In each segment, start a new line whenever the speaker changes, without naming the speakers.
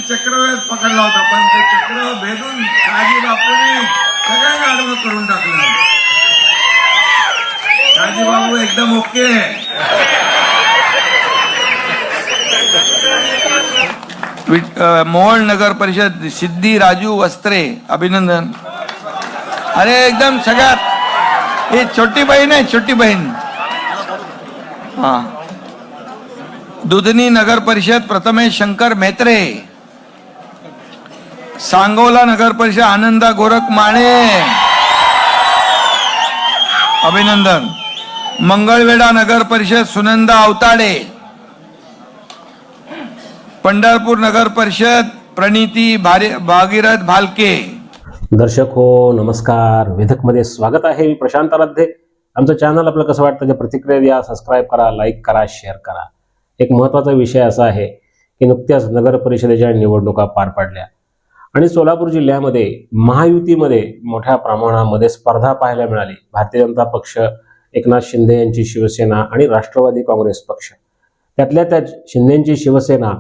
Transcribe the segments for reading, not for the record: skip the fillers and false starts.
चक्रव्यूह पकडला होता, पण ते चक्र भेदून शहाजी बापूंनी सगळ्यांना आडवं करून टाकलं. शहाजी बापू एकदम ओके.
मोहोळ नगर परिषद सिद्धी राजू वस्त्रे, अभिनंदन. अरे एकदम सगळ्यात ही छोटी बहीण आहे, छोटी बहीण. हा. दुधनी नगर परिषद प्रथमेश शंकर मेत्रे. सांगोला नगर परिषद आनंदा गोरख माने, अभिनंदन. मंगळवेढा नगर परिषद सुनंदा अवताडे. पंढरपूर नगर परिषद प्रणिती भागीरथ भालके.
दर्शक हो नमस्कार, वेधकमध्ये स्वागत आहे. मी प्रशांत आराध्य. आमचं चॅनल आपलं कसं वाटतं ते प्रतिक्रिया द्या, सबस्क्राईब करा, लाईक करा, शेअर करा. एक महत्त्वाचा विषय असा आहे की नुकत्याच नगर परिषदेच्या निवडणुका पार पडल्या आणि सोलापूर जिल्ह्यामध्ये महायुतीमध्ये मोठ्या प्रमाणामध्ये स्पर्धा पाहायला मिळाली. भारतीय जनता पक्ष, एकनाथ शिंदे यांची शिवसेना आणि राष्ट्रवादी काँग्रेस पक्ष, त्यातल्या त्यात शिंदेंची शिवसेना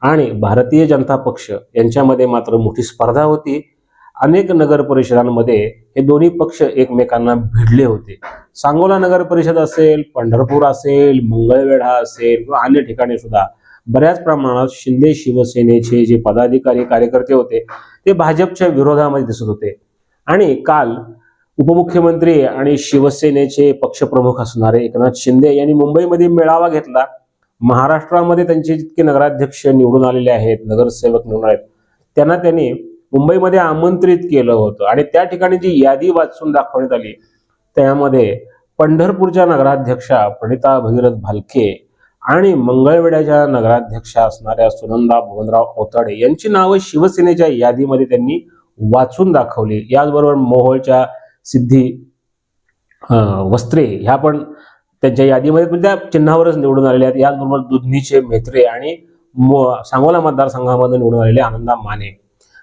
आणि भारतीय जनता पक्ष यांच्यामध्ये मात्र मोठी स्पर्धा होती. अनेक नगर परिषदांमध्ये हे दोन्ही पक्ष एकमेकांना भिडले होते. सांगोला नगर परिषद असेल, पंढरपूर असेल, मंगळवेढा असेल किंवा अन्य ठिकाणी सुद्धा बऱ्याच प्रमाणात शिंदे शिवसेनेचे जे पदाधिकारी कार्यकर्ते होते ते भाजपच्या विरोधामध्ये दिसत होते. आणि काल उपमुख्यमंत्री आणि शिवसेनेचे पक्षप्रमुख असणारे एकनाथ शिंदे यांनी मुंबईमध्ये मेळावा घेतला. महाराष्ट्रामध्ये त्यांचे जितके नगराध्यक्ष निवडून आलेले आहेत, नगरसेवक निवडून आहेत, त्यांनी मुंबईमध्ये आमंत्रित केलं होतं आणि त्या ठिकाणी जी यादी वाचून दाखवण्यात आली त्यामध्ये पंढरपूरच्या नगराध्यक्षा प्रणिता भगीरथ भालके आणि मंगळवेढ्याच्या नगराध्यक्षा असणाऱ्या सुनंदा भवनराव अवताडे यांची नावं शिवसेनेच्या यादीमध्ये त्यांनी वाचून दाखवली. याचबरोबर मोहोळच्या सिद्धी वस्त्रे ह्या पण त्यांच्या यादीमध्ये त्या चिन्हावरच निवडून आलेले आहेत. याचबरोबर दुधनीचे मेत्रे आणि सांगोला मतदारसंघामध्ये निवडून आलेले आनंदा माने.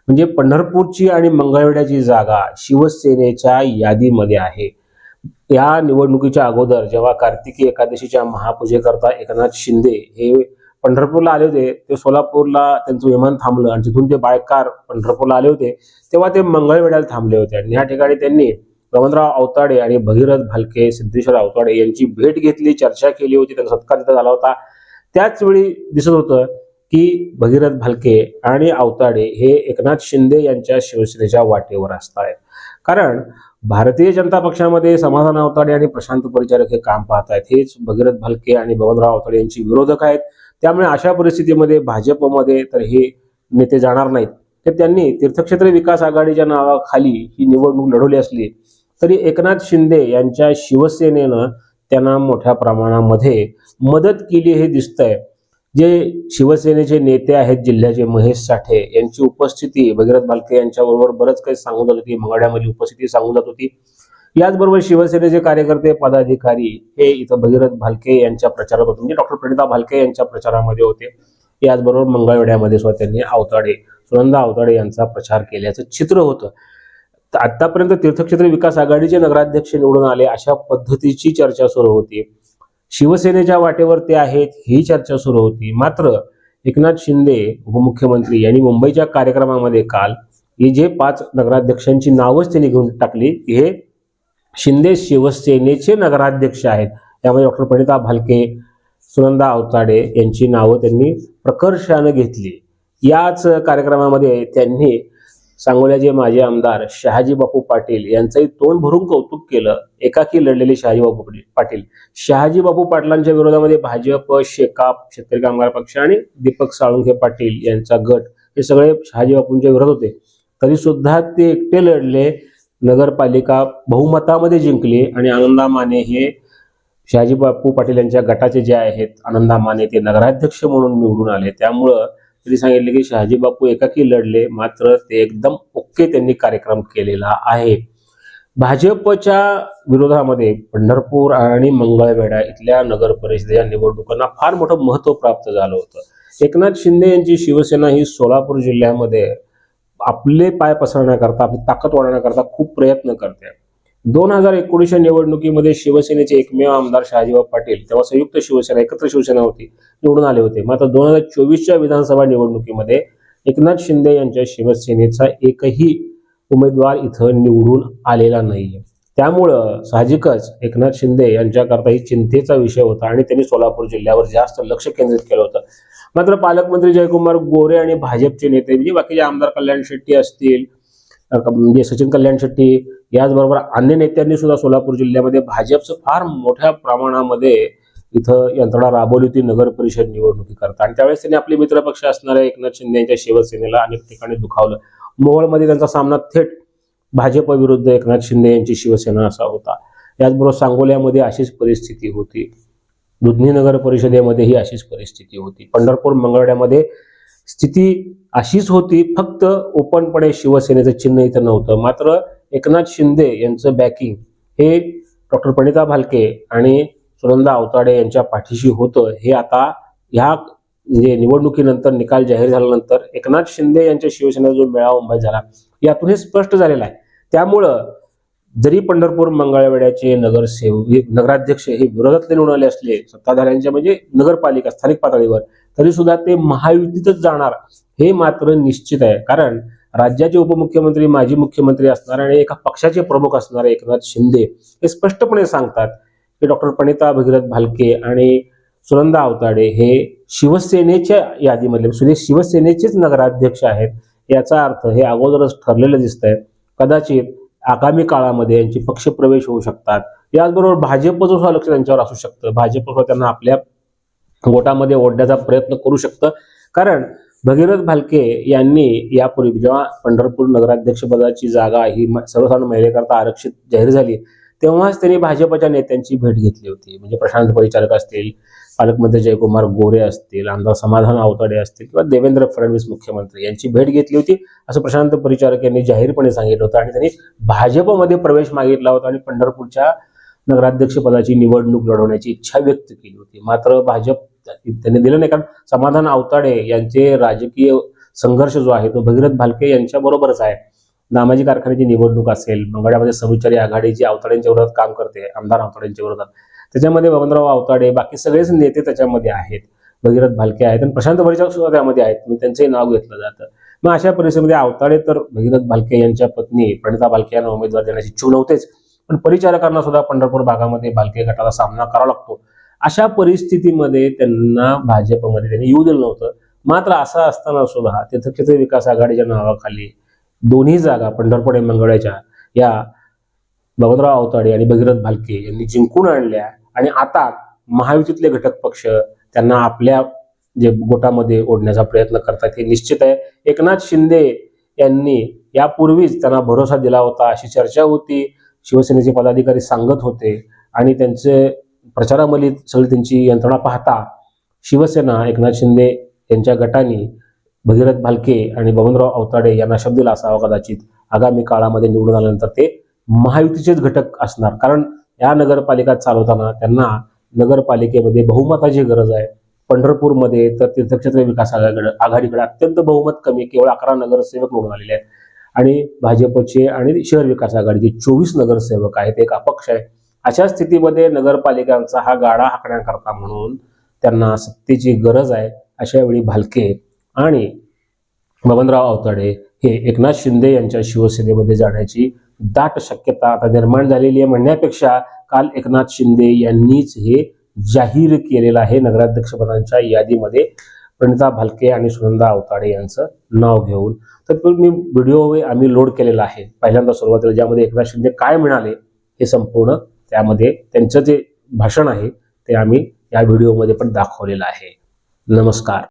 म्हणजे पंढरपूरची आणि मंगळवेढ्याची जागा शिवसेनेच्या यादीमध्ये आहे. या निवडणुकीच्या अगोदर जेव्हा कार्तिकी एकादशीच्या महापूजेकरता एकनाथ शिंदे हे पंढरपूरला आले होते, ते सोलापूरला त्यांचं विमान थांबलं आणि तिथून ते बायकार पंढरपूरला आले होते, तेव्हा ते मंगळवेढ्याला थांबले होते आणि या ठिकाणी त्यांनी भवनराव अवताडे आणि भगीरथ भालके, सिद्धेश्वर अवताडे यांची भेट घेतली, चर्चा केली होती, त्यांचा सत्कार तिथं झाला होता. त्याच वेळी दिसत होतं की भगीरथ भालके आणि अवताडे हे एकनाथ शिंदे यांच्या शिवसेनेच्या वाटेवर असत आहेत. कारण भारतीय जनता पक्षामध्ये समाधान अवताडे आणि प्रशांत परिचारक हे काम पाहत आहेत. हेच भगीरथ भालके आणि भवनराव अवताडे यांची विरोधक आहेत. त्यामुळे अशा परिस्थितीमध्ये भाजपमध्ये तर हे नेते जाणार नाहीत. तर त्यांनी तीर्थक्षेत्र विकास आघाडीच्या नावाखाली ही निवडणूक लढवली असली तरी एकनाथ शिंदे यांच्या शिवसेनेनं त्यांना मोठ्या प्रमाणामध्ये मदत केली हे दिसतंय. जे शिवसेनेचे नेते आहेत जिल्ह्याचे, महेश साठे यांची उपस्थिती भगीरथ भालके यांच्याबरोबर बरंच काही सांगून जात होती. मंगळ्यामध्ये उपस्थिती सांगून जात होती. याचबरोबर शिवसेनेचे कार्यकर्ते, पदाधिकारी हे इथं भगीरथ भालके यांच्या प्रचारात होते, म्हणजे डॉक्टर प्रणिता भालके यांच्या प्रचारामध्ये होते. याचबरोबर मंगळवेढ्यामध्ये सुद्धा त्यांनी अवताडे, सुनंदा अवताडे यांचा प्रचार केल्याचं चित्र होतं. आतापर्यंत तीर्थक्षेत्र विकास आघाडीचे नगराध्यक्ष निवडून आले अशा पद्धतीची चर्चा सुरू होती. शिवसेनेच्या वाटेवर ते आहेत ही चर्चा सुरू होती. मात्र एकनाथ शिंदे उपमुख्यमंत्री यांनी मुंबईच्या कार्यक्रमामध्ये काल हे जे 5 नगराध्यक्षांची नावच त्यांनी घेऊन टाकली, हे शिंदे शिवसेनेचे नगराध्यक्ष आहेत. त्यामध्ये डॉक्टर प्रणिता भालके, सुनंदा अवताडे यांची नावं त्यांनी प्रकर्षानं घेतली. याच कार्यक्रमामध्ये त्यांनी सांगोल्याचे माजी आमदार शहाजी बापू पाटील यांचंही तोंड भरून कौतुक केलं. एकाकी लढलेले शहाजी बापू पाटील, शहाजी बापू पाटलांच्या विरोधामध्ये भाजप, शेकाप, शेतकरी कामगार पक्ष आणि दीपक साळुंखे पाटील यांचा गट हे सगळे शहाजी बापूंच्या विरोधात होते. तरी सुद्धा ते एकटे लढले. नगरपालिका बहुमतामध्ये जिंकली आणि आनंदा माने हे शहाजी बापू पाटील यांच्या गटाचे जे आहेत आनंदा माने ते नगराध्यक्ष म्हणून निवडून आले. त्यामुळं त्यांनी सांगितले की शहाजी बापू एकाकी लढले, मात्र ते एकदम ओके त्यांनी कार्यक्रम केलेला आहे. भाजपच्या विरोधामध्ये पंढरपूर आणि मंगळवेढा इथल्या नगर परिषदेच्या निवडणुकांना फार मोठं महत्त्व प्राप्त झालं होतं. एकनाथ शिंदे यांची शिवसेना ही सोलापूर जिल्ह्यामध्ये आपले पाय पसरण्याकरता, आपली ताकद वाढवण्याकरता खूप प्रयत्न करते. 2019च्या निवडणुकीमध्ये शिवसेनेचे एकमेव आमदार शहाजीबाबू पाटील, तेव्हा संयुक्त शिवसेना, एकत्र शिवसेना होती, निवडून आले होते. मात्र 2024च्या विधानसभा निवडणुकीमध्ये एकनाथ शिंदे यांच्या शिवसेनेचा एकही उमेदवार इथं निवडून आलेला नाहीये. त्यामुळं साहजिकच एकनाथ शिंदे यांच्याकरता ही चिंतेचा विषय होता आणि त्यांनी सोलापूर जिल्ह्यावर जास्त लक्ष केंद्रित केलं होतं. मात्र पालकमंत्री जयकुमार गोरे आणि भाजपचे नेते म्हणजे बाकीचे आमदार कल्याण शेट्टी असतील, म्हणजे सचिन कल्याण शेट्टी, याचबरोबर अन्य नेत्यांनी सुद्धा सोलापूर जिल्ह्यामध्ये भाजपचं फार मोठ्या प्रमाणामध्ये इथं यंत्रणा राबवली होती नगर परिषद निवडणुकीकरता. आणि त्यावेळेस त्यांनी आपले मित्रपक्ष असणाऱ्या एकनाथ शिंदे यांच्या शिवसेनेला अनेक ठिकाणी दुखावलं. मोहोळमध्ये त्यांचा सामना थेट भाजप विरुद्ध एकनाथ शिंदे यांची शिवसेना असा होता. याचबरोबर सांगोल्यामध्ये अशीच परिस्थिती होती. दुधनी नगर परिषदेमध्येही अशीच परिस्थिती होती. पंढरपूर मंगळवेढ्यामध्ये स्थिती अशीच होती. फक्त ओपनपणे शिवसेनेचं चिन्ह इथं नव्हतं. मात्र एकनाथ शिंदे यांचं बॅकिंग हे डॉक्टर प्रणिता भालके आणि सुनंदा अवताडे यांच्या पाठीशी होतं. हे आता ह्या म्हणजे निवडणुकीनंतर निकाल जाहीर झाल्यानंतर एकनाथ शिंदे यांच्या शिवसेनेचा जो मेळावा मुंबईत झाला यातून हे स्पष्ट झालेलं आहे. त्यामुळं जरी पंढरपूर मंगळवेढ्याचे नगराध्यक्ष हे विरोधातले निवडून आले असले सत्ताधाऱ्यांच्या म्हणजे नगरपालिका स्थानिक पातळीवर, तरी सुद्धा ते महायुतीतच जाणार हे मात्र निश्चित आहे. कारण राज्याचे उपमुख्यमंत्री, माजी मुख्यमंत्री असणारे आणि एका पक्षाचे प्रमुख असणारे एकनाथ शिंदे हे स्पष्टपणे सांगतात की डॉक्टर प्रणिता भगीरथ भालके आणि सुनंदा अवताडे हे शिवसेनेच्या यादीमधले शिवसेनेचेच नगराध्यक्ष आहेत. याचा अर्थ हे अगोदरच ठरलेलं दिसतंय. कदाचित आगामी काळामध्ये यांची पक्षप्रवेश होऊ शकतात. याचबरोबर भाजपचं सुद्धा लक्ष त्यांच्यावर असू शकतं. भाजप सुद्धा त्यांना आपल्या गोटामध्ये ओढण्याचा प्रयत्न करू शकतं. कारण भगीरथ भालके यांनी यापूर्वी जेव्हा पंढरपूर नगराध्यक्षपदाची जागा ही सर्वसाधारण महिलेकरता आरक्षित जाहीर झाली तेव्हाच त्यांनी भाजपच्या नेत्यांची भेट घेतली होती. म्हणजे प्रशांत परिचारक असतील, पालकमंत्री जयकुमार गोरे असतील, आमदार समाधान आवताडे असतील किंवा देवेंद्र फडणवीस मुख्यमंत्री यांची भेट घेतली होती असं प्रशांत परिचारक यांनी जाहीरपणे सांगितलं होतं. आणि त्यांनी भाजपमध्ये प्रवेश मागितला होता आणि पंढरपूरच्या नगराध्यक्षपदाची निवडणूक लढवण्याची इच्छा व्यक्त केली होती. मात्र भाजप त्यांनी दिलं नाही. कारण समाधान आवताडे यांचे राजकीय संघर्ष जो आहे तो भगीरथ भालके यांच्या बरोबरच आहे. नामाजी कारखान्याची निवडणूक असेल, मंगळवेढ्यामध्ये समविचारी आघाडी जी आवताडेंच्या विरोधात काम करते, आमदार आवताडेंच्या विरोधात, त्याच्यामध्ये बबनराव आवताडे बाकी सगळेच नेते त्याच्यामध्ये आहेत. भगीरथ भालके आहेत आणि प्रशांत परिचारक सुद्धा त्यामध्ये आहेत. त्यांचंही नाव घेतलं जातं. मग अशा परिस्थितीमध्ये आवताडे तर भगीरथ भालके यांच्या पत्नी प्रणिता भालके यांना उमेदवार देण्याची इच्छुक नव्हतेच, पण परिचारकांना सुद्धा पंढरपूर भागामध्ये भालके गटाला सामना करावा लागतो. अशा परिस्थितीमध्ये त्यांना भाजपमध्ये त्यांनी येऊ दिलं नव्हतं. मात्र असं असताना सुद्धा तीर्थक्षेत्र विकास आघाडीच्या नावाखाली दोन्ही जागा पंढरपूर आणि मंगळवेढ्याच्या या बबनराव आवताडे आणि भगीरथ भालके यांनी जिंकून आणल्या. आणि आता महायुतीतले घटक पक्ष त्यांना आपल्या जे गोटामध्ये ओढण्याचा प्रयत्न करतात हे निश्चित आहे. एकनाथ शिंदे यांनी यापूर्वीच त्यांना भरोसा दिला होता अशी चर्चा होती. शिवसेनेचे पदाधिकारी सांगत होते आणि त्यांचे प्रचारामध्ये सगळी त्यांची यंत्रणा पाहता शिवसेना एकनाथ शिंदे यांच्या गटाने भगीरथ भालके आणि बबनराव आवताडे यांना शब्द दिला असावा कदाचित आगामी काळामध्ये निवडून आल्यानंतर ते महायुतीचेच घटक असणार. कारण या नगरपालिका चालवताना त्यांना नगरपालिकेमध्ये बहुमताची गरज आहे. पंढरपूरमध्ये तर तीर्थक्षेत्र विकास आघाडीकडे अत्यंत बहुमत कमी, केवळ 11 नगरसेवक निवडून आलेले आहेत आणि भाजपचे आणि शहर विकास आघाडीचे 24 नगरसेवक आहेत, एक अपक्ष आहे. अशा स्थितीमध्ये नगरपालिकांचा हा गाडा हाकण्याकरता म्हणून त्यांना सत्तेची गरज आहे. अशा वेळी भालके आणि बबनराव आवताडे हे एकनाथ शिंदे यांच्या शिवसेनेमध्ये जाण्याची दाट शक्यता आता निर्माण झालेली आहे. म्हणण्यापेक्षा काल एकनाथ शिंदे यांनीच हे जाहीर केलेलं आहे नगराध्यक्षपदांच्या यादीमध्ये प्रणिता भालके आणि सुनंदा आवताडे यांचं नाव घेऊन. तर मी व्हिडिओ आम्ही लोड केलेला आहे पहिल्यांदा सुरुवातीला, ज्यामध्ये एकनाथ शिंदे काय म्हणाले हे संपूर्ण त्यामध्ये त्यांचं जे भाषण आहे ते आम्ही या व्हिडिओमध्ये पण दाखवलेलं आहे. नमस्कार.